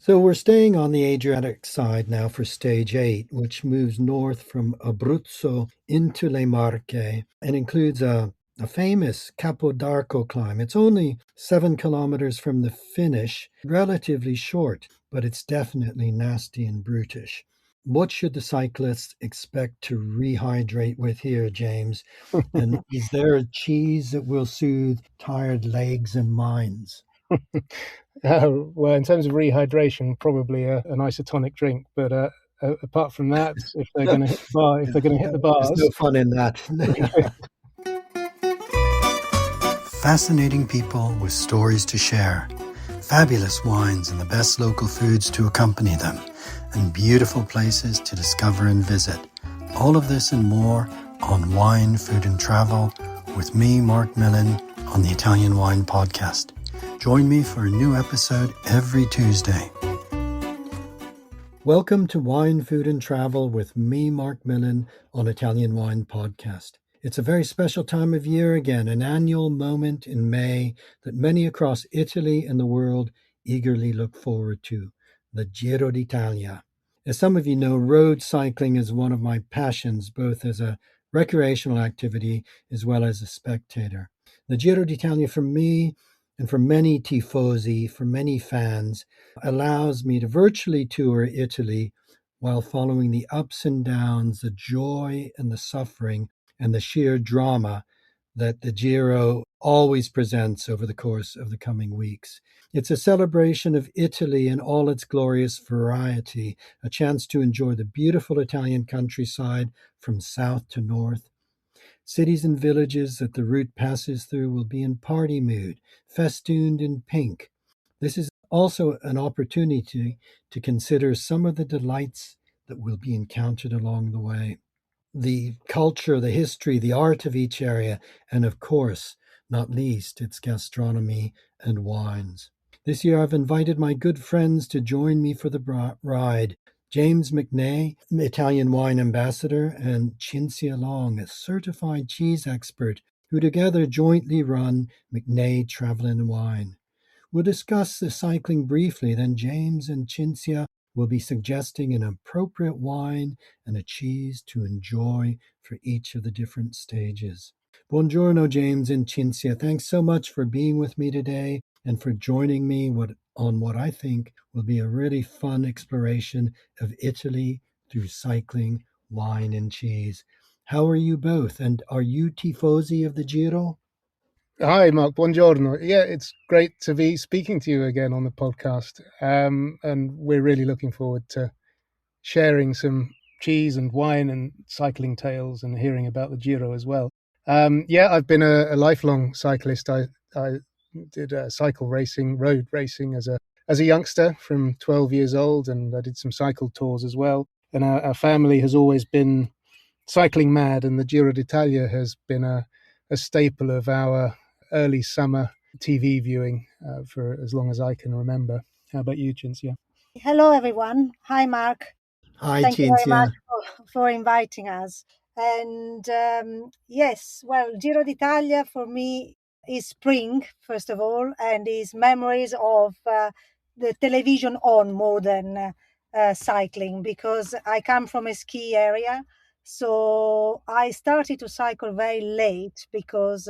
So we're staying on the Adriatic side now for stage 8, which moves north from Abruzzo into Le Marche and includes a famous Capo d'Arco climb. It's only 7 kilometers from the finish, relatively short, but it's definitely nasty and brutish. What should the cyclists expect to rehydrate with here, James? And is there a cheese that will soothe tired legs and minds? Well, in terms of rehydration, probably an isotonic drink. But apart from that, if they're going to hit the bar, if they're going to hit the There's no bars, fun in that. Fascinating people with stories to share, fabulous wines and the best local foods to accompany them, and beautiful places to discover and visit. All of this and more on Wine, Food and Travel with me, Marc Millon, on the Italian Wine Podcast. Join me for a new episode every Tuesday. Welcome to Wine, Food and Travel with me, Marc Millon, on Italian Wine Podcast. It's a very special time of year again, an annual moment in May that many across Italy and the world eagerly look forward to, the Giro d'Italia. As some of you know, road cycling is one of my passions, both as a recreational activity as well as a spectator. The Giro d'Italia for me and for many tifosi, for many fans, allows me to virtually tour Italy while following the ups and downs, the joy and the suffering, and the sheer drama that the Giro always presents over the course of the coming weeks. It's a celebration of Italy in all its glorious variety, a chance to enjoy the beautiful Italian countryside from south to north. Cities and villages that the route passes through will be in party mood, festooned in pink. This is also an opportunity to consider some of the delights that will be encountered along the way. The culture, the history, the art of each area, and of course, not least, its gastronomy and wines. This year, I've invited my good friends to join me for the ride. James MacNay, Italian wine ambassador, and Cinzia Long, a certified cheese expert, who together jointly run MacNay Travel and Wine. We'll discuss the cycling briefly, then James and Cinzia will be suggesting an appropriate wine and a cheese to enjoy for each of the different stages. Buongiorno, James and Cinzia. Thanks so much for being with me today and for joining me on what I think will be a really fun exploration of Italy through cycling, wine, and cheese. How are you both? And are you tifosi of the Giro? hi, Mark. Buongiorno. Yeah, it's great to be speaking to you again on the podcast. And we're really looking forward to sharing some cheese and wine and cycling tales and hearing about the Giro as well. Yeah, I've been a lifelong cyclist. I did cycle racing, road racing as a youngster from 12 years old, and I did some cycle tours as well. And our family has always been cycling mad, and the Giro d'Italia has been a staple of our early summer TV viewing for as long as I can remember. How about you, Cinzia? Hello, everyone. Hi, Mark. Hi, Thank you very much Cinzia. for inviting us. And yes, well, Giro d'Italia for me is spring, first of all, and is memories of the television on more than cycling, because I come from a ski area. So I started to cycle very late because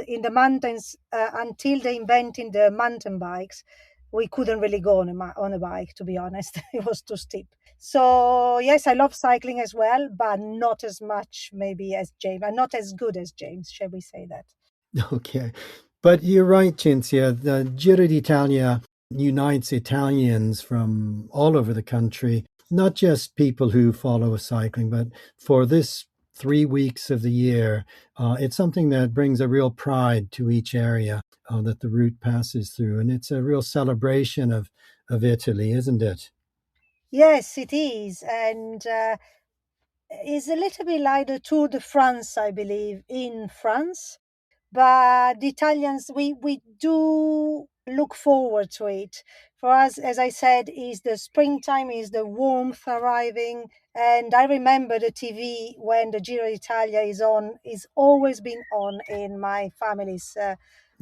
in the mountains, until they invented the mountain bikes, we couldn't really go on a bike, to be honest. It was too steep. So yes, I love cycling as well, but not as much maybe as James, and not as good as James, shall we say that? Okay. But you're right, Cinzia. The Giro d'Italia unites Italians from all over the country, not just people who follow cycling, but for this 3 weeks of the year, it's something that brings a real pride to each area that the route passes through. And it's a real celebration of Italy, isn't it? Yes, it is. And it's a little bit like the Tour de France, I believe, in France. But the Italians, we do look forward to it. For us, as I said, is the springtime, is the warmth arriving. And I remember the TV when the Giro d'Italia is on, is always been on in my family's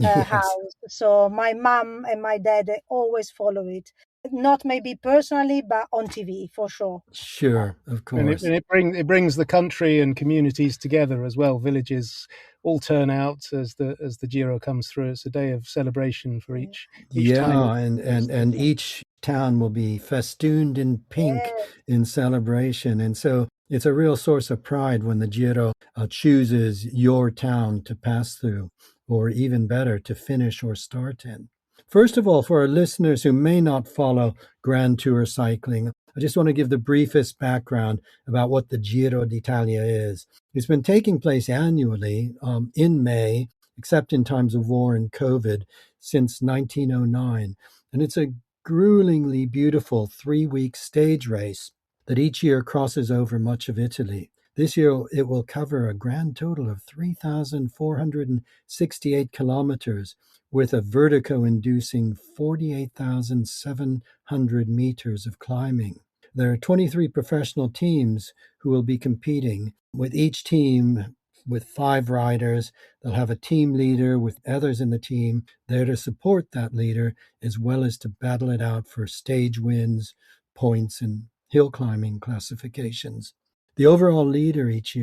Yes. house. So my mum and my dad, they always follow it. not maybe personally, but on TV for sure. Sure, of And course. it brings the country and communities together as well. Villages all turn out as the Giro comes through. It's a day of celebration for each tiny Yeah, and each town will be festooned in pink Yeah. in celebration. And so it's a real source of pride when the Giro chooses your town to pass through, or even better, to finish or start in. First of all, for our listeners who may not follow Grand Tour cycling, I just want to give the briefest background about what the Giro d'Italia is. It's been taking place annually in May, except in times of war and COVID, since 1909. And it's a gruelingly beautiful 3 week stage race that each year crosses over much of Italy. This year, it will cover a grand total of 3,468 kilometers with a vertigo inducing 48,700 meters of climbing. There are 23 professional teams who will be competing, with each team with 5 riders. They'll have a team leader with others in the team there to support that leader, as well as to battle it out for stage wins, points, and hill climbing classifications. The overall leader each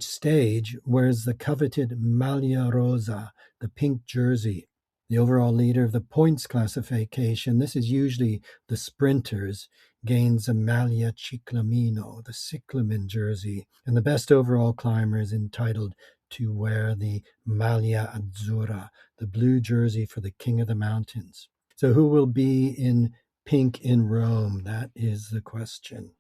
stage, wears the coveted Maglia Rosa, the pink jersey. The overall leader of the points classification, this is usually the sprinters, gains a Maglia Ciclamino, the cyclamen jersey, and the best overall climber is entitled to wear the Maglia Azzurra, the blue jersey for the King of the Mountains. So who will be in pink in Rome? That is the question.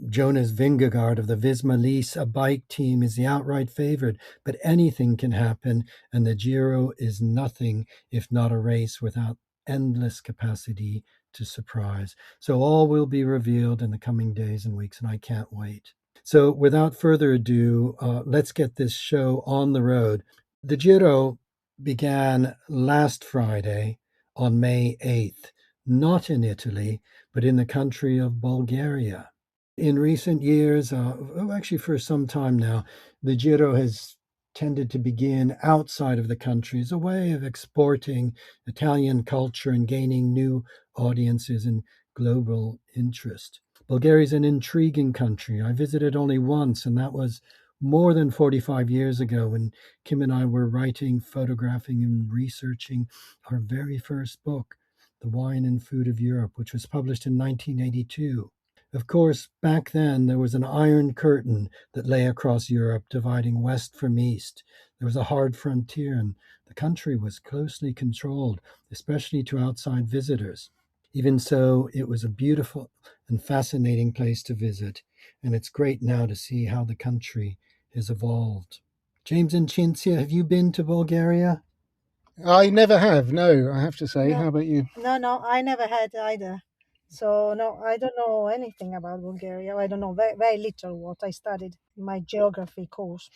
Jonas Vingegaard of the Visma Lease, a bike team, is the outright favorite, but anything can happen, and the Giro is nothing if not a race without endless capacity to surprise. So all will be revealed in the coming days and weeks, and I can't wait. So without further ado, let's get this show on the road. The Giro began last Friday on May 8th, not in Italy, but in the country of Bulgaria. In recent years, actually for some time now, the Giro has tended to begin outside of the country as a way of exporting Italian culture and gaining new audiences and global interest. Bulgaria is an intriguing country. I visited only once, and that was more than 45 years ago when Kim and I were writing, photographing, and researching our very first book, The Wine and Food of Europe, which was published in 1982. Of course, back then there was an iron curtain that lay across Europe, dividing west from east. There was a hard frontier, and the country was closely controlled, especially to outside visitors. Even so, it was a beautiful and fascinating place to visit, and it's great now to see how the country has evolved. James and Cinzia, have you been to Bulgaria? I never have, no, I have to say. No. How about you? No, I never had either. So no, I don't know anything about Bulgaria. I don't know very, very little what I studied in my geography course.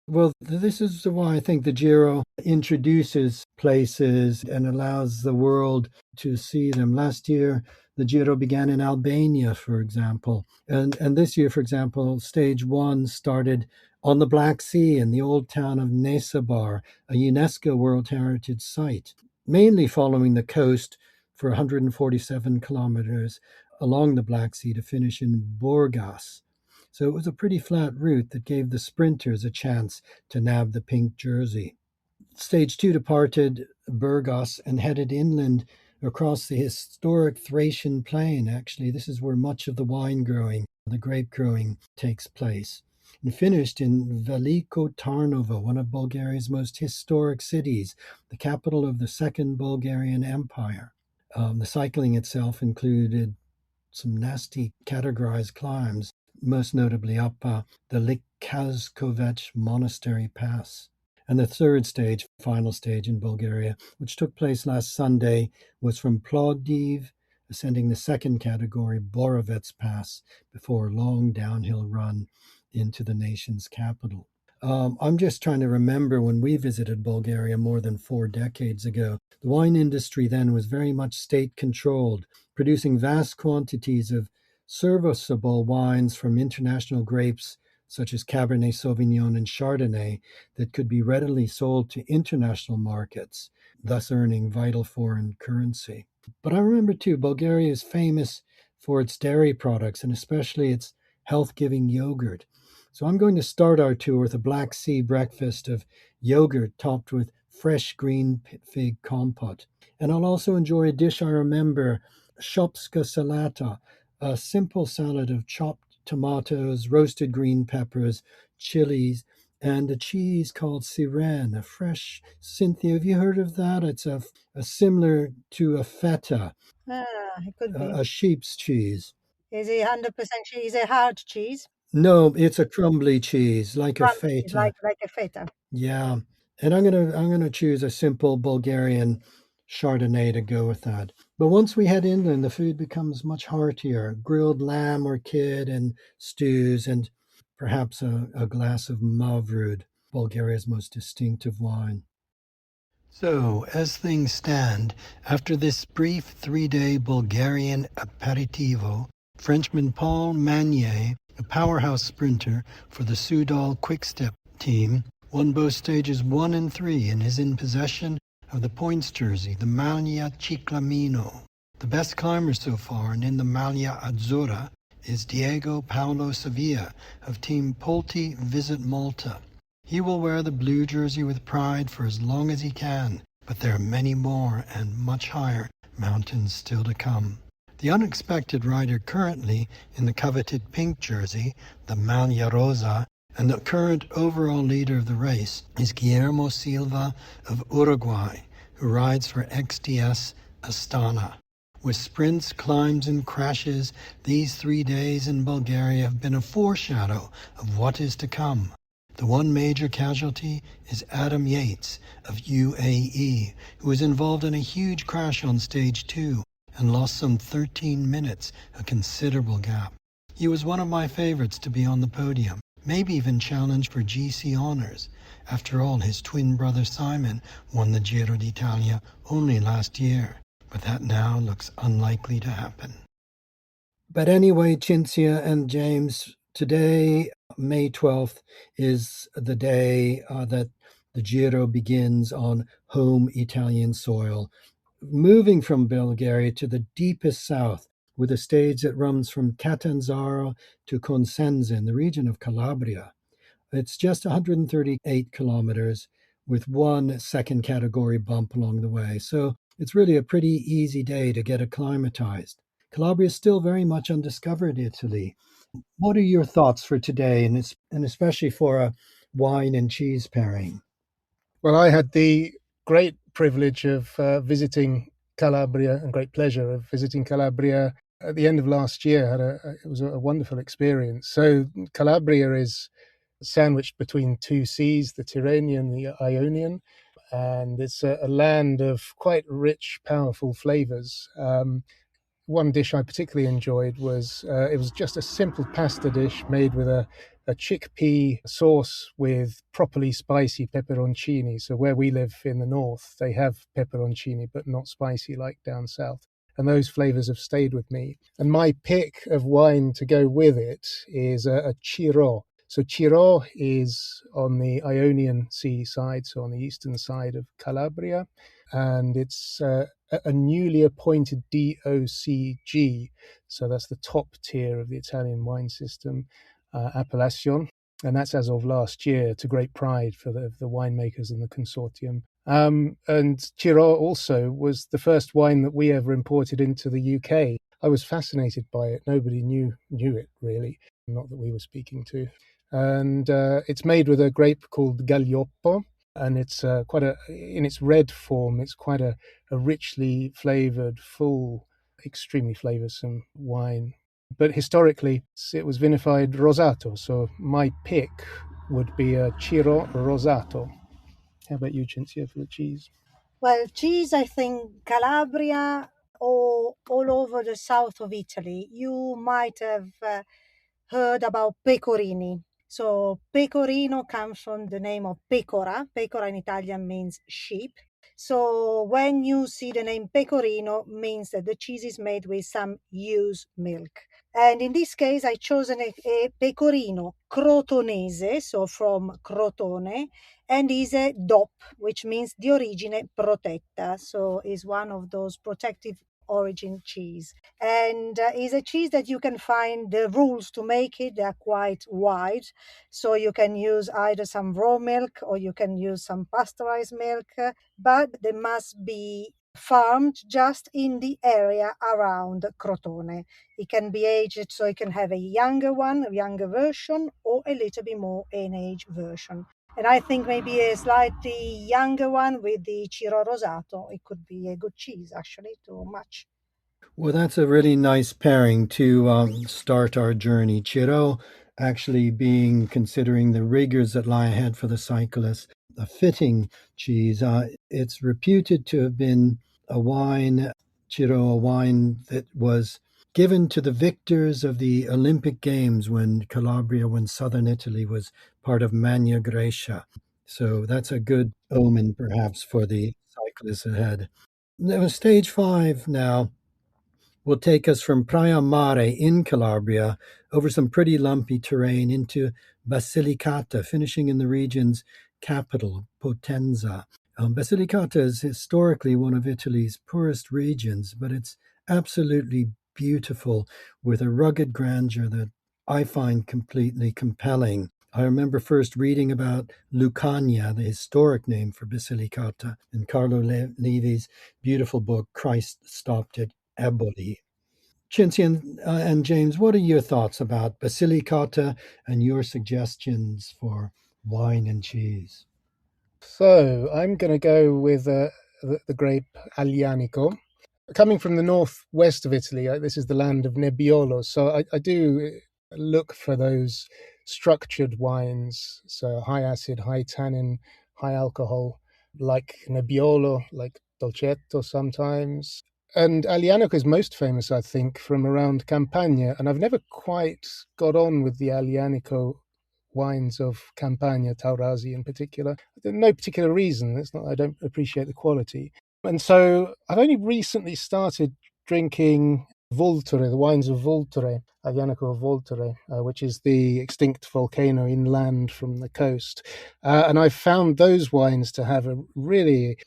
Well, this is why I think the Giro introduces places and allows the world to see them. Last year, the Giro began in Albania, for example. And this year, for example, stage one started on the Black Sea in the old town of Nesebar, a UNESCO World Heritage Site, mainly following the coast for 147 kilometers along the Black Sea to finish in Burgas. So it was a pretty flat route that gave the sprinters a chance to nab the pink jersey. Stage two departed Burgos and headed inland across the historic Thracian plain. Actually, this is where much of the wine growing, the grape growing, takes place. And finished in Veliko Tarnovo, one of Bulgaria's most historic cities, the capital of the Second Bulgarian Empire. The cycling itself included some nasty categorized climbs, most notably up the Likazkovech Monastery Pass. And the third stage, final stage in Bulgaria, which took place last Sunday, was from Plovdiv, ascending the second category, Borovets Pass, before a long downhill run into the nation's capital. I'm just trying to remember when we visited Bulgaria more than 4 decades ago. The wine industry then was very much state controlled, producing vast quantities of serviceable wines from international grapes such as Cabernet Sauvignon and Chardonnay that could be readily sold to international markets, thus earning vital foreign currency. But I remember too, Bulgaria is famous for its dairy products and especially its health giving yogurt. So I'm going to start our tour with a Black Sea breakfast of yogurt topped with fresh green fig compote. And I'll also enjoy a dish I remember, shopska salata, a simple salad of chopped tomatoes, roasted green peppers, chilies, and a cheese called Sirene, a fresh. Cynthia, have you heard of that? It's a similar to a feta, It could be. a sheep's cheese. Is it 100% cheese? Is it hard cheese? No, it's a crumbly cheese, like a Crumbly cheese, feta. like a feta. Yeah, and I'm gonna choose a simple Bulgarian Chardonnay to go with that. But once we head inland, the food becomes much heartier: grilled lamb or kid and stews, and perhaps a glass of Mavrud, Bulgaria's most distinctive wine. So, as things stand, after this brief 3 day Bulgarian aperitivo, Frenchman Paul Magnier, a powerhouse sprinter for the Soudal Quickstep team, won both stages 1 and 3 and is in possession of the points jersey, the Maglia Ciclamino. The best climber so far, and in the Maglia Azzurra, is Diego Paolo Sevilla of Team Polti Visit Malta. He will wear the blue jersey with pride for as long as he can, but there are many more and much higher mountains still to come. The unexpected rider currently in the coveted pink jersey, the Maglia Rosa, and the current overall leader of the race is Guillermo Silva of Uruguay, who rides for XDS Astana. With sprints, climbs, and crashes, these 3 days in Bulgaria have been a foreshadow of what is to come. The one major casualty is Adam Yates of UAE, who was involved in a huge crash on stage 2 and lost some 13 minutes, a considerable gap. He was one of my favorites to be on the podium, maybe even challenge for GC honors. After all, his twin brother Simon won the Giro d'Italia only last year, but that now looks unlikely to happen. But anyway, Cinzia and James, today, May 12th, is the day that the Giro begins on home Italian soil, moving from Bulgaria to the deepest south, with a stage that runs from Catanzaro to Cosenza in the region of Calabria. It's just 138 kilometers with one second category bump along the way. So it's really a pretty easy day to get acclimatized. Calabria is still very much undiscovered Italy. What are your thoughts for today, and especially for a wine and cheese pairing? Well, I had the great privilege of visiting Calabria and great pleasure of visiting Calabria at the end of last year. It was a wonderful experience. So Calabria is sandwiched between two seas, the Tyrrhenian and the Ionian, and it's a land of quite rich, powerful flavors. One dish I particularly enjoyed was it was just a simple pasta dish made with a chickpea sauce with properly spicy pepperoncini. So where we live in the north, they have pepperoncini, but not spicy like down south. And those flavors have stayed with me. And my pick of wine to go with it is a Giro. So Giro is on the Ionian Sea side, so on the eastern side of Calabria, and it's a newly appointed DOCG, so that's the top tier of the Italian wine system, appellation, and that's as of last year, to great pride for the winemakers and the consortium. And Giro also was the first wine that we ever imported into the UK. I was fascinated by it. Nobody knew it really, not that we were speaking to. And it's made with a grape called Gaglioppo, and it's in its red form, it's quite a richly flavored, full, extremely flavorsome wine. But historically, it was vinified rosato, so my pick would be a Giro Rosato. How about you, Cinzia, for the cheese? Well, cheese, I think Calabria or all over the south of Italy, you might have heard about pecorini. So pecorino comes from the name of pecora. Pecora in Italian means sheep. So when you see the name pecorino, means that the cheese is made with some ewe's milk. And in this case, I chosen a pecorino crotonese, so from Crotone, and is a DOP, which means di origine protetta. So is one of those protective origin cheese. And it's a cheese that you can find the rules to make it. They are quite wide. So you can use either some raw milk or you can use some pasteurized milk, but they must be farmed just in the area around Crotone. It can be aged, so you can have a younger one, a younger version, or a little bit more an aged version. And I think maybe a slightly younger one with the Ciro Rosato, it could be a good cheese actually to match. Well, that's a really nice pairing to start our journey. Giro actually being, considering the rigors that lie ahead for the cyclist, a fitting cheese. It's reputed to have been a wine, Giro, a wine that was given to the victors of the Olympic Games when Calabria, when southern Italy was part of Magna Graecia. So that's a good omen, perhaps, for the cyclists ahead. Now, stage 5 now will take us from Praia Mare in Calabria over some pretty lumpy terrain into Basilicata, finishing in the region's capital, Potenza. Basilicata is historically one of Italy's poorest regions, but it's absolutely beautiful with a rugged grandeur that I find completely compelling. I remember first reading about Lucania, the historic name for Basilicata, in Carlo Levi's beautiful book, Christ Stopped at Eboli. Cinzia and James, what are your thoughts about Basilicata and your suggestions for wine and cheese? So I'm going to go with the grape Aglianico. Coming from the northwest of Italy, this is the land of Nebbiolo. So I do look for those structured wines, so high acid, high tannin, high alcohol, like Nebbiolo, like Dolcetto sometimes. And Aglianico is most famous, I think, from around Campania. And I've never quite got on with the Aglianico wines of Campania, Taurasi in particular. No particular reason. It's not I don't appreciate the quality. And so I've only recently started drinking Vulture, the wines of Vulture, Aglianico of Vulture, which is the extinct volcano inland from the coast. And I've found those wines to have a really,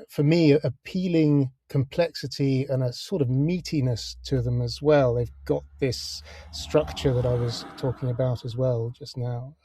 for me, appealing complexity and a sort of meatiness to them as well. They've got this structure that I was talking about as well just now.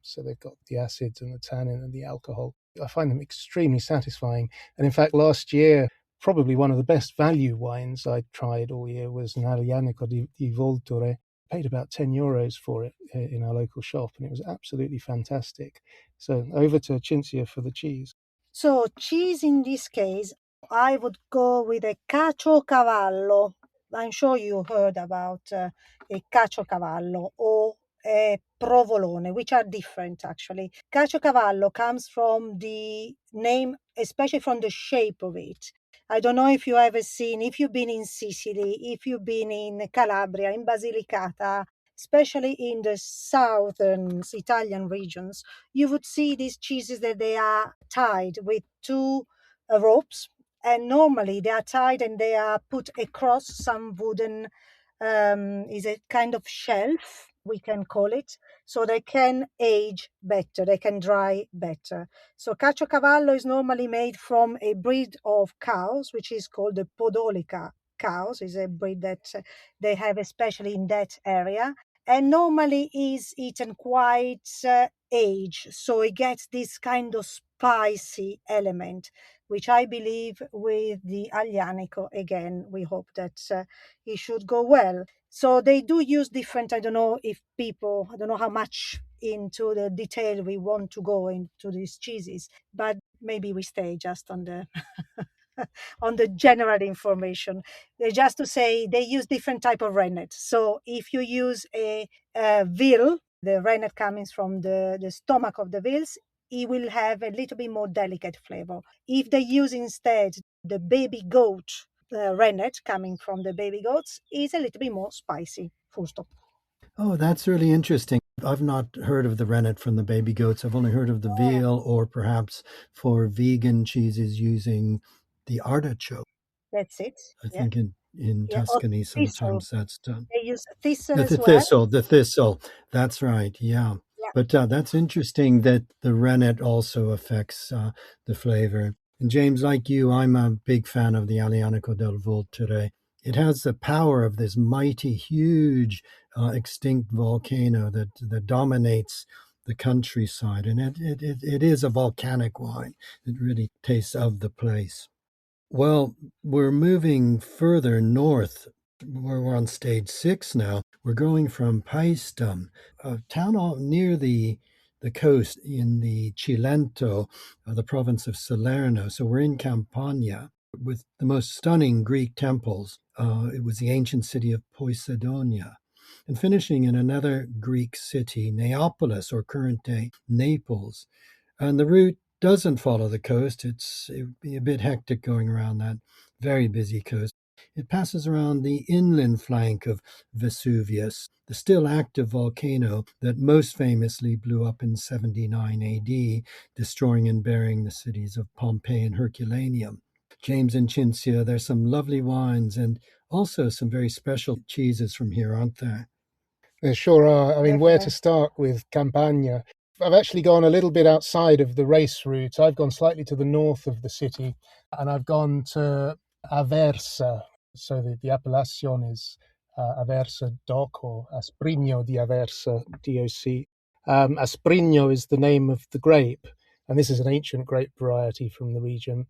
So they've got the acids and the tannin and the alcohol. I find them extremely satisfying. And in fact, last year, probably one of the best value wines I tried all year was an Aglianico di Volture. Paid about €10 for it in our local shop, and it was absolutely fantastic. So over to Cinzia for the cheese. So cheese in this case, I would go with a caciocavallo. I'm sure you heard about a caciocavallo or a provolone, which are different actually. Caciocavallo comes from the name, especially from the shape of it. I don't know if you ever seen, if you've been in Sicily, if you've been in Calabria, in Basilicata, especially in the southern Italian regions, you would see these cheeses that they are tied with two ropes, and normally they are tied and they are put across some wooden is a kind of shelf, we can call it, so they can age better, they can dry better. So caciocavallo is normally made from a breed of cows which is called the podolica cows, is a breed that they have especially in that area, and normally is eaten quite aged, so it gets this kind of spicy element, which I believe with the Aglianico, again, we hope that it should go well. So they do use different, I don't know how much into the detail we want to go into these cheeses, but maybe we stay just on the on the general information. Just to say they use different type of rennet. So if you use a veal, the rennet comes from the stomach of the veals, it will have a little bit more delicate flavor. If they use instead the baby goat rennet coming from the baby goats, is a little bit more spicy. Full stop. Oh, that's really interesting. I've not heard of the rennet from the baby goats. I've only heard of the veal, or perhaps for vegan cheeses using the artichoke. That's it. I Yeah. think in Yeah. Or Tuscany thistle. sometimes that's done. They use thistle The as well. thistle. That's right. Yeah. Yeah. But that's interesting that the rennet also affects the flavor. And James, like you, I'm a big fan of the Aglianico del Volture. It has the power of this mighty, huge, extinct volcano that dominates the countryside. And it is a volcanic wine. It really tastes of the place. Well, we're moving further north. We're on stage 6 now. We're going from Paestum, a town near the coast in the Cilento, the province of Salerno. So we're in Campania with the most stunning Greek temples. It was the ancient city of Poseidonia. And finishing in another Greek city, Neapolis, or current day Naples. And the route doesn't follow the coast. It would be a bit hectic going around that very busy coast. It passes around the inland flank of Vesuvius, the still active volcano that most famously blew up in 79 AD, destroying and burying the cities of Pompeii and Herculaneum. James and Cinzia, there's some lovely wines and also some very special cheeses from here, aren't there? There sure are. I mean, where to Definitely. start with Campania? I've actually gone a little bit outside of the race route. I've gone slightly to the north of the city, and I've gone to Aversa. So the appellation is Aversa DOC, or Asprigno di Aversa, DOC. Asprigno is the name of the grape, and this is an ancient grape variety from the region.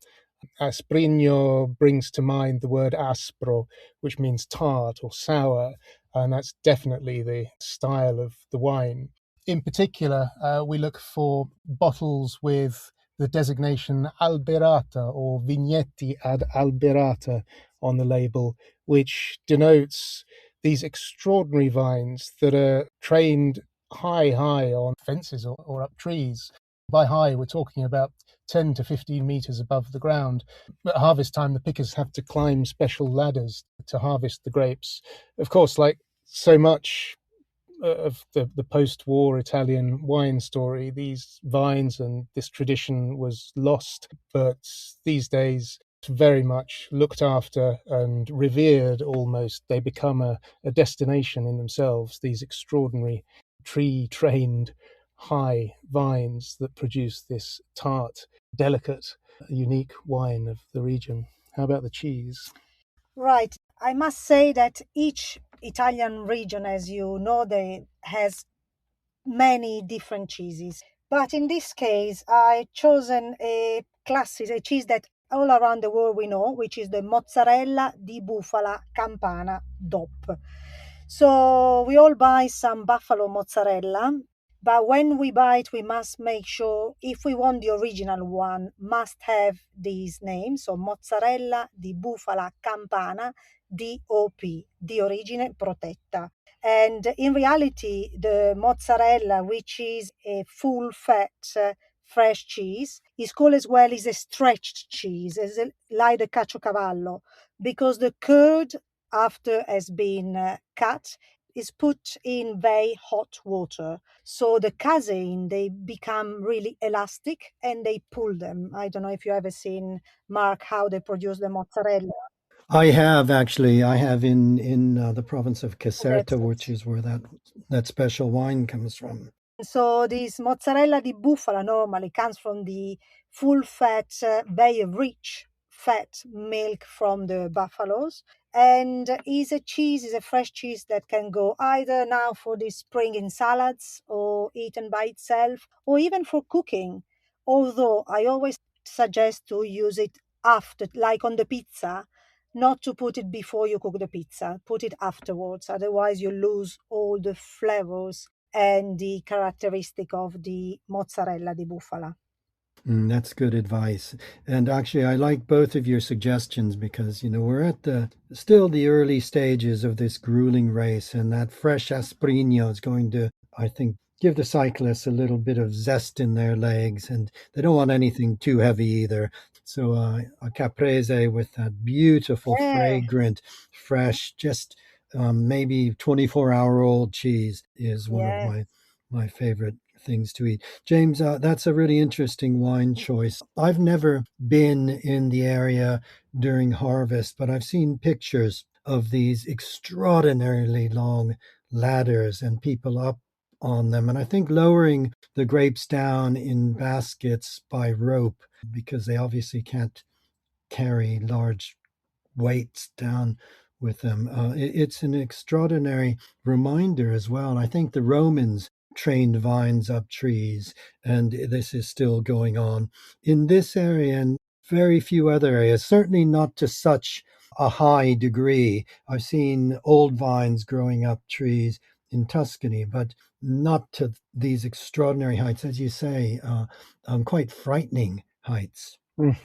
Asprigno brings to mind the word aspro, which means tart or sour, and that's definitely the style of the wine. In particular, we look for bottles with the designation Alberata or Vignetti ad Alberata on the label, which denotes these extraordinary vines that are trained high on fences or up trees. By high, we're talking about 10 to 15 meters above the ground. At harvest time, the pickers have to climb special ladders to harvest the grapes. Of course, like so much of the post-war Italian wine story, these vines and this tradition was lost, but these days very much looked after and revered almost. They become a destination in themselves, these extraordinary tree-trained high vines that produce this tart, delicate, unique wine of the region. How about the cheese? Right. I must say that each Italian region, as you know, they has many different cheeses. But in this case, I chosen a cheese that all around the world we know, which is the mozzarella di bufala campana DOP. So we all buy some buffalo mozzarella, but when we buy it, we must make sure if we want the original one, must have these names. So mozzarella di bufala campana DOP, di origine protetta. And in reality, the mozzarella, which is a full fat fresh cheese, is called as well is a stretched cheese, like the caciocavallo, because the curd after has been cut is put in very hot water. So the casein, they become really elastic and they pull them. I don't know if you ever seen, Mark, how they produce the mozzarella. I have actually. I have in the province of That's Caserta, which it. is where that special wine comes from. So this mozzarella di bufala normally comes from the full fat, very rich fat milk from the buffaloes, and is a fresh cheese that can go either now for the spring in salads or eaten by itself, or even for cooking. Although I always suggest to use it after, like on the pizza, not to put it before you cook the pizza. Put it afterwards, otherwise you lose all the flavors and the characteristic of the mozzarella di bufala. That's good advice. And actually, I like both of your suggestions because, we're at the early stages of this grueling race, and that fresh Asprino is going to, I think, give the cyclists a little bit of zest in their legs, and they don't want anything too heavy either. So, a caprese with that beautiful, Yeah, fragrant, fresh, just maybe 24-hour-old cheese is one of yeah. my favorite things to eat. James, that's a really interesting wine choice. I've never been in the area during harvest, but I've seen pictures of these extraordinarily long ladders and people up on them. And I think lowering the grapes down in baskets by rope because they obviously can't carry large weights down with them. It's an extraordinary reminder as well. I think the Romans trained vines up trees, and this is still going on in this area and very few other areas, certainly not to such a high degree. I've seen old vines growing up trees in Tuscany, but not to these extraordinary heights, as you say, quite frightening heights.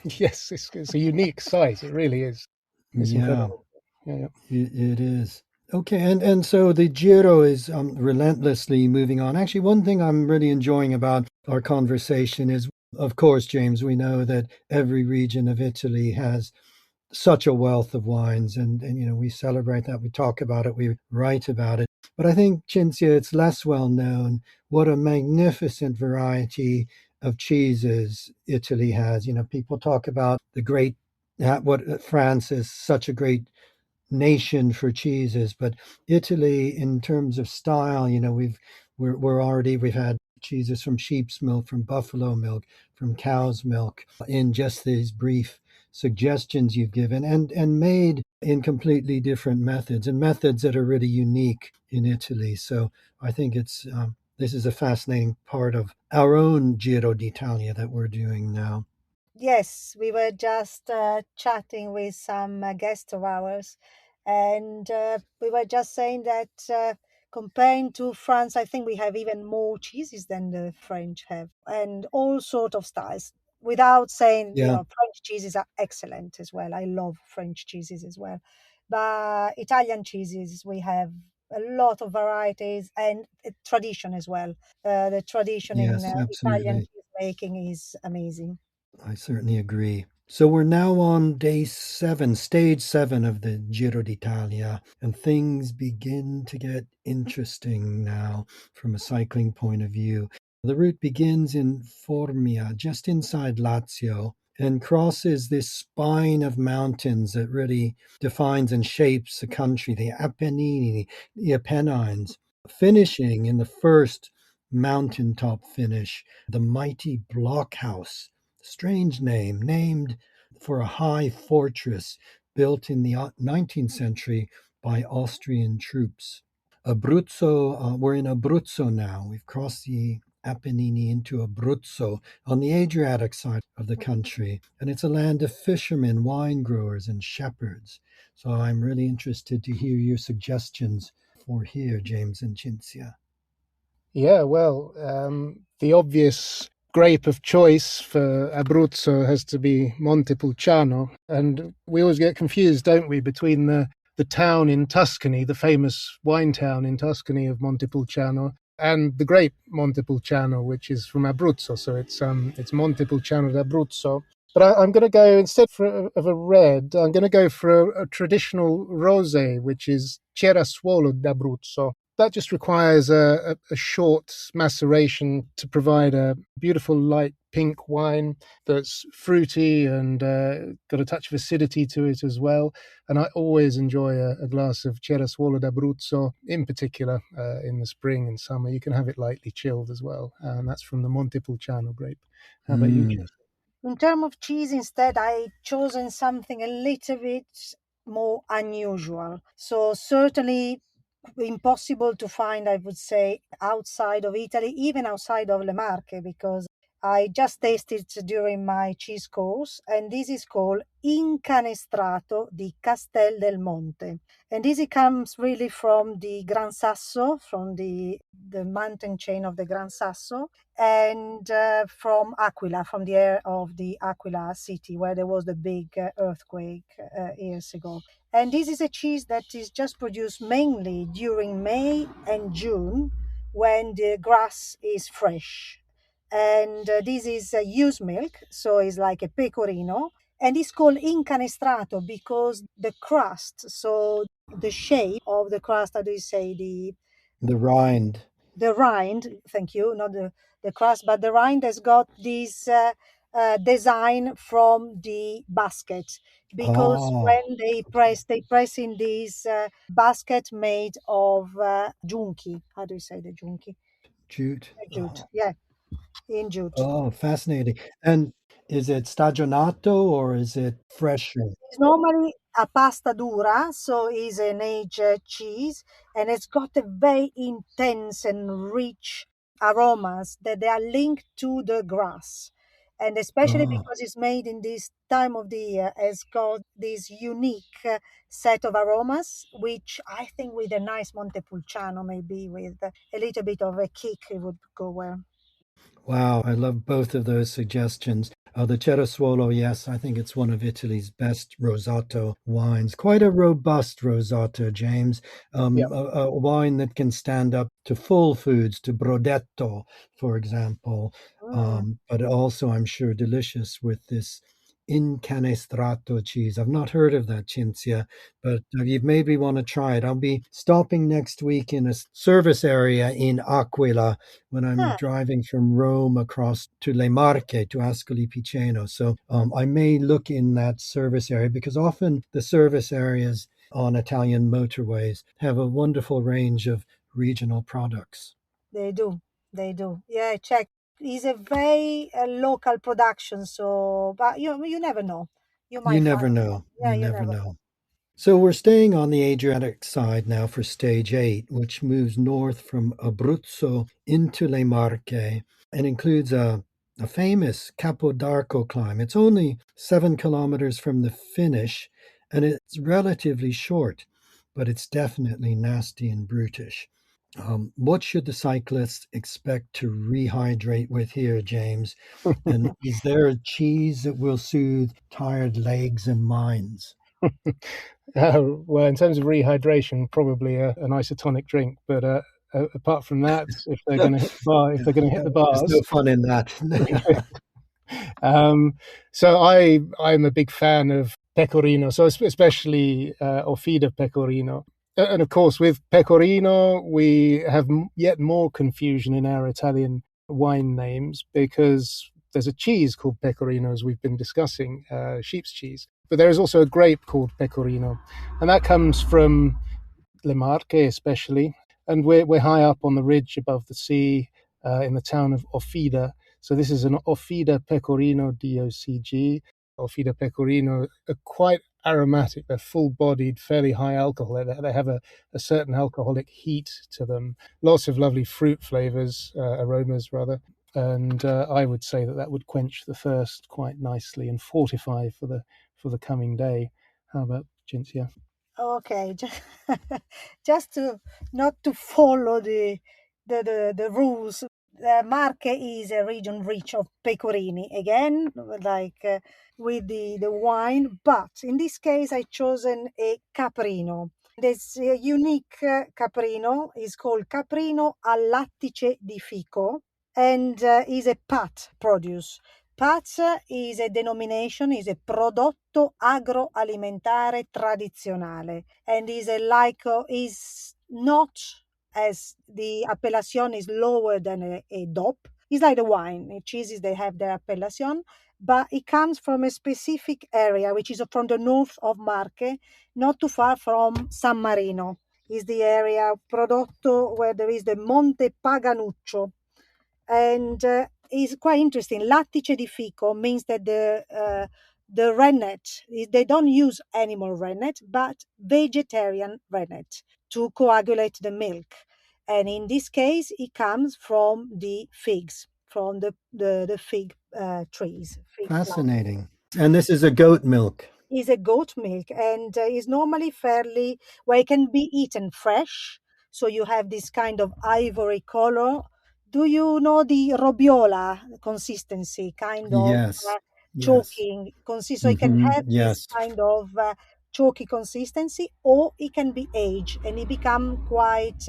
Yes, it's a unique site. It really is. It's Yeah, incredible. Yeah, yeah. it is. Okay, and so the Giro is relentlessly moving on. Actually, one thing I'm really enjoying about our conversation is, of course, James, we know that every region of Italy has such a wealth of wines, and we celebrate that, we talk about it, we write about it. But I think, Cinzia, it's less well known what a magnificent variety of cheeses Italy has. People talk about the great what France is such a great nation for cheeses, but Italy, in terms of style, we've had cheeses from sheep's milk, from buffalo milk, from cow's milk, in just these brief suggestions you've given, and made in completely different methods, and methods that are really unique in Italy. So I think this is a fascinating part of our own Giro d'Italia that we're doing now. Yes, we were just chatting with some guests of ours, and we were just saying that comparing to France, I think we have even more cheeses than the French have, and all sort of styles. Without saying, Yeah, French cheeses are excellent as well. I love French cheeses as well, but Italian cheeses we have a lot of varieties and tradition as well. The tradition in yes, Italian absolutely. cheese making is amazing. I certainly agree. So we're now on day 7, stage 7 of the Giro d'Italia, and things begin to get interesting now from a cycling point of view. The route begins in Formia, just inside Lazio, and crosses this spine of mountains that really defines and shapes the country, the Apennini, the Apennines, finishing in the first mountaintop finish, the mighty blockhouse, strange name, named for a high fortress built in the 19th century by Austrian troops. We're in Abruzzo now. We've crossed the Apennini into Abruzzo on the Adriatic side of the country, and it's a land of fishermen, wine growers, and shepherds. So I'm really interested to hear your suggestions for here, James and Cinzia. Yeah, well, the obvious grape of choice for Abruzzo has to be Montepulciano. And we always get confused, don't we, between the town in Tuscany, the famous wine town in Tuscany of Montepulciano, and the grape Montepulciano, which is from Abruzzo. So it's Montepulciano d'Abruzzo. But I'm going to go, instead of a red, I'm going to go for a traditional rosé, which is Cerasuolo d'Abruzzo. That just requires a short maceration to provide a beautiful light pink wine that's fruity and got a touch of acidity to it as well. And I always enjoy a glass of Cerasuolo d'Abruzzo, in particular in the spring and summer. You can have it lightly chilled as well. And that's from the Montepulciano grape. How about you, Mm, Jess? In terms of cheese, instead, I chosen something a little bit more unusual. So certainly impossible to find, I would say, outside of Italy, even outside of Le Marche, because I just tasted it during my cheese course, and this is called Incanestrato di Castel del Monte. And this it comes really from the Gran Sasso, from the mountain chain of the Gran Sasso, and from Aquila, from the area of the Aquila city where there was the big earthquake years ago. And this is a cheese that is just produced mainly during May and June when the grass is fresh. And this is used milk, so it's like a pecorino. And it's called incanestrato because the crust, so the shape of the crust, how do you say, the rind. the rind, thank you, not the crust, but the rind has got this design from the basket because Ah, when they press in this basket made of junki. How do you say the junki? jute. Jute, yeah, in jute. Oh, fascinating. And Is it stagionato or is it fresher? It's normally a pasta dura, so it's an aged cheese, and it's got a very intense and rich aromas that they are linked to the grass. And especially Oh, because it's made in this time of the year, it's got this unique set of aromas, which I think with a nice Montepulciano, maybe with a little bit of a kick, it would go well. wow. I love both of those suggestions. The Cerasuolo, yes, I think it's one of Italy's best rosato wines. Quite a robust rosato, James. Yeah. A wine that can stand up to full foods, to brodetto, for example. Mm. But also, I'm sure, delicious with this incanestrato cheese. I've not heard of that, Cinzia, but you've made me want to try it. I'll be stopping next week in a service area in Aquila when I'm Huh. driving from Rome across to Le Marche to Ascoli Piceno. So I may look in that service area because often the service areas on Italian motorways have a wonderful range of regional products. They do. They do. Yeah, check. It's a very local production, so but you never know. You You might never find. know. Yeah, You you never never know. know. So we're staying on the Adriatic side now for stage 8, which moves north from Abruzzo into Le Marche and includes a famous Capodarco climb. It's only 7 kilometers from the finish and it's relatively short, but it's definitely nasty and brutish. What should the cyclists expect to rehydrate with here, James? And is there a cheese that will soothe tired legs and minds? Well, in terms of rehydration, probably an isotonic drink. But apart from that, if they're going to hit the bar, if they're going to hit the There's no bars, fun in that. um, so I'm a big fan of pecorino. So especially Offida pecorino. And of course, with pecorino, we have yet more confusion in our Italian wine names because there's a cheese called pecorino, as we've been discussing, sheep's cheese. But there is also a grape called pecorino, and that comes from Le Marche, especially. And we're high up on the ridge above the sea in the town of Offida. So this is an Offida Pecorino DOCG. Offida Pecorino are quite aromatic. They're full-bodied, fairly high alcohol. They have a certain alcoholic heat to them. Lots of lovely fruit flavors, aromas rather. And I would say that would quench the thirst quite nicely and fortify for the coming day. How about Cinzia? Okay, just, just to not to follow the rules. Marche is a region rich of pecorini again, like with the wine, but in this case I chosen a caprino. This unique caprino is called caprino al lattice di fico and is a PAT produce. PAT is a denomination, is a prodotto agroalimentare tradizionale, and is a like is not as the appellation is lower than a DOP. It's like the wine. The cheeses they have their appellation, but it comes from a specific area, which is from the north of Marche, not too far from San Marino. Is the area prodotto where there is the Monte Paganuccio, and it's quite interesting. Lattice di fico means that the rennet they don't use animal rennet but vegetarian rennet to coagulate the milk, and in this case it comes from the figs, from the fig trees, fig plants. Fascinating. And this is a goat milk. Is a goat milk and is normally fairly well, it can be eaten fresh, so you have this kind of ivory color. Do you know the robiola consistency, kind of Yes. Yes. choking consist, so it can have this Yes. kind of chalky consistency, or it can be aged and it become quite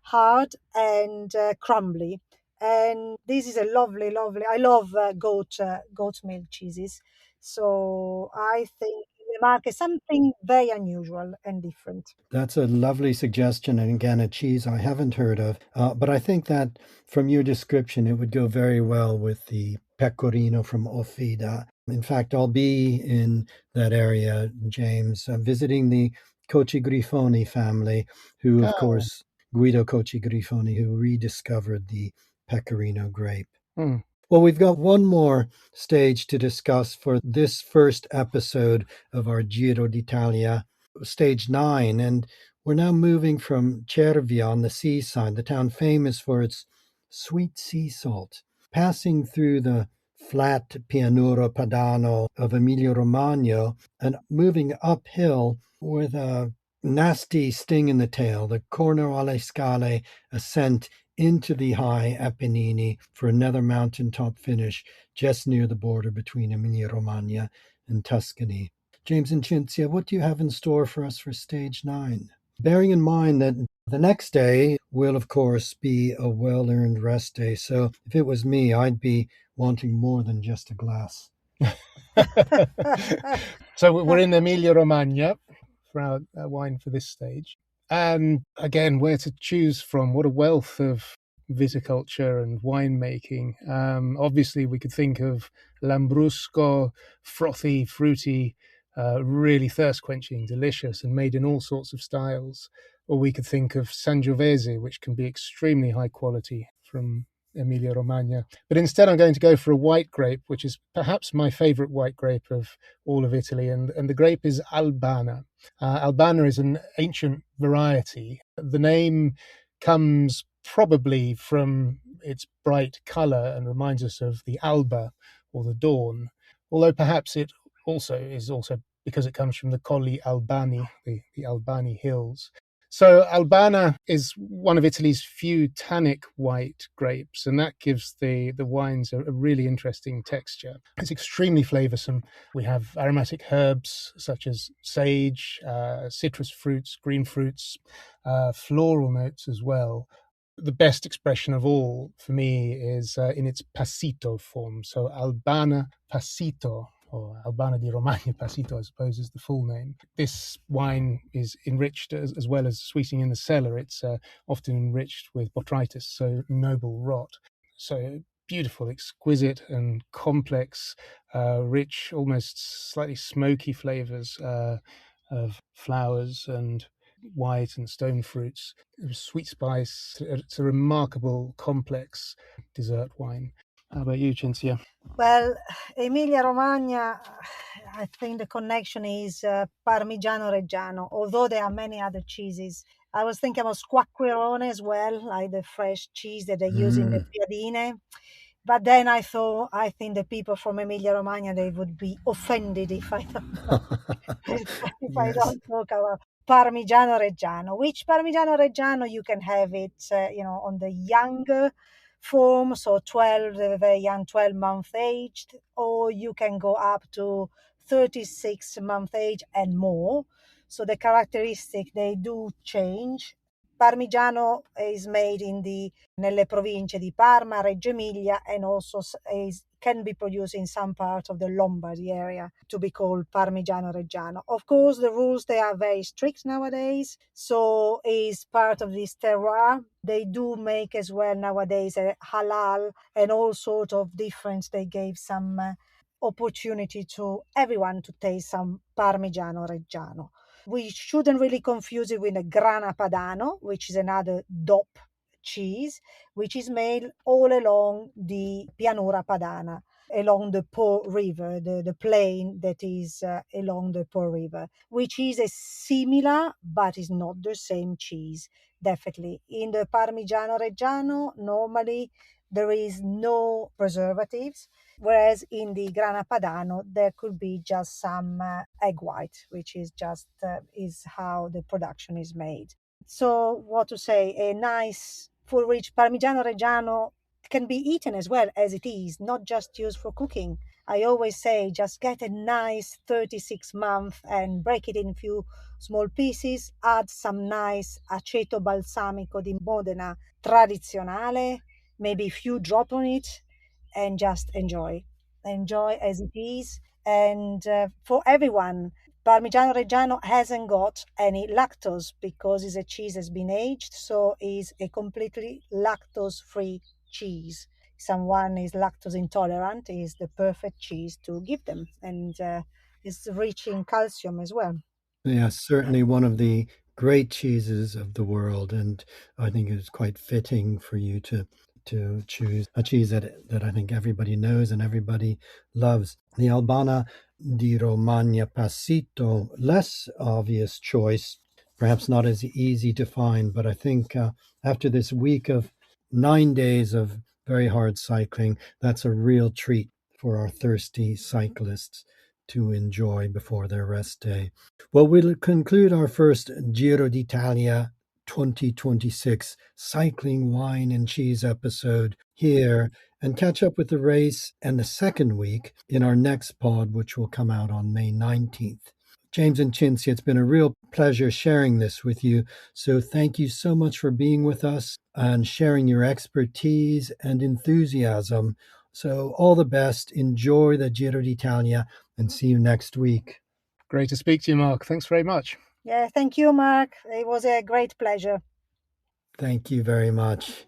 hard and crumbly, and this is a lovely, I love goat milk cheeses, so I think in the market something very unusual and different. That's a lovely suggestion. And again, a cheese I haven't heard of. But I think that from your description, it would go very well with the pecorino from Offida. In fact, I'll be in that area, James, visiting the Cochi Grifoni family, who, of Oh, course, Guido Cochi Grifoni, who rediscovered the pecorino grape. hmm. Well, we've got one more stage to discuss for this first episode of our Giro d'Italia, stage 9. And we're now moving from Cervia on the seaside, the town famous for its sweet sea salt, passing through the flat Pianura Padano of Emilia-Romagna and moving uphill with a nasty sting in the tail, the Corno alle Scale ascent into the high Apennini for another mountaintop finish just near the border between Emilia-Romagna and Tuscany. James and Cinzia, what do you have in store for us for stage 9? Bearing in mind that the next day will, of course, be a well-earned rest day. So if it was me, I'd be wanting more than just a glass. So we're in Emilia-Romagna for our wine for this stage. And again, where to choose from? What a wealth of viticulture and winemaking. Obviously, we could think of Lambrusco, frothy, fruity, really thirst-quenching, delicious, and made in all sorts of styles. Or we could think of Sangiovese, which can be extremely high quality from Emilia-Romagna. But instead, I'm going to go for a white grape, which is perhaps my favorite white grape of all of Italy. And the grape is Albana. Albana is an ancient variety. The name comes probably from its bright color and reminds us of the alba or the dawn, although perhaps it is also because it comes from the Colli Albani, the Albani hills. So Albana is one of Italy's few tannic white grapes, and that gives the wines a really interesting texture. It's extremely flavoursome. We have aromatic herbs such as sage, citrus fruits, green fruits, floral notes as well. The best expression of all for me is in its passito form. So Albana Passito, or Albana di Romagna Passito, I suppose, is the full name. This wine is enriched, as well as sweetening in the cellar, it's often enriched with botrytis, so noble rot. So beautiful, exquisite and complex, rich, almost slightly smoky flavours of flowers and white and stone fruits, sweet spice. It's a remarkable, complex dessert wine. How about you, Cinzia? Well, Emilia-Romagna, I think the connection is Parmigiano Reggiano, although there are many other cheeses. I was thinking about squacquerone as well, like the fresh cheese that they use in the piadine. But then I think the people from Emilia-Romagna, they would be offended if I I don't talk about Parmigiano Reggiano. Which Parmigiano Reggiano you can have it, on the younger form, so 12, the very young, 12-month aged, or you can go up to 36-month age and more. So the characteristic, they do change. Parmigiano is made nelle province di Parma, Reggio Emilia, and also can be produced in some parts of the Lombardy area to be called Parmigiano Reggiano. Of course, the rules, they are very strict nowadays, so is part of this terroir. They do make as well nowadays a halal and all sorts of difference. They gave some opportunity to everyone to taste some Parmigiano Reggiano. We shouldn't really confuse it with a Grana Padano, which is another DOP cheese, which is made all along the Pianura Padana, along the Po River, the plain that is along the Po River, which is a similar, but is not the same cheese, definitely. In the Parmigiano Reggiano, normally there is no preservatives, whereas in the Grana Padano, there could be just some egg white, which is just is how the production is made. So what to say, a nice full rich Parmigiano Reggiano can be eaten as well as it is, not just used for cooking. I always say just get a nice 36-month and break it in few small pieces, add some nice aceto balsamico di Modena tradizionale, maybe a few drop on it, and just enjoy as it is. And for everyone, Parmigiano Reggiano hasn't got any lactose because it's a cheese that's been aged, so it's a completely lactose-free cheese. Someone is lactose intolerant, is the perfect cheese to give them, and it's rich in calcium as well. Yeah, certainly one of the great cheeses of the world, and I think it's quite fitting for you to to choose a cheese that I think everybody knows and everybody loves. The Albana di Romagna Passito, less obvious choice, perhaps not as easy to find, but I think after this week of 9 days of very hard cycling, that's a real treat for our thirsty cyclists to enjoy before their rest day. Well, we'll conclude our first Giro d'Italia 2026 cycling, wine and cheese episode here and catch up with the race and the second week in our next pod, which will come out on May 19th. James and Cinzia, it's been a real pleasure sharing this with you. So thank you so much for being with us and sharing your expertise and enthusiasm. So all the best. Enjoy the Giro d'Italia and see you next week. Great to speak to you, Marc. Thanks very much. Yeah, thank you, Marc. It was a great pleasure. Thank you very much.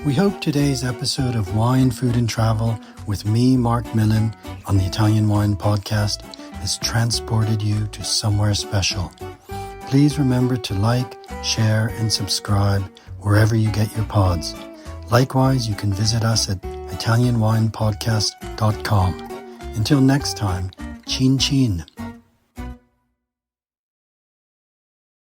We hope today's episode of Wine, Food and Travel with me, Marc Millon, on the Italian Wine Podcast has transported you to somewhere special. Please remember to like, share, and subscribe wherever you get your pods. Likewise, you can visit us at italianwinepodcast.com. Until next time, chin chin.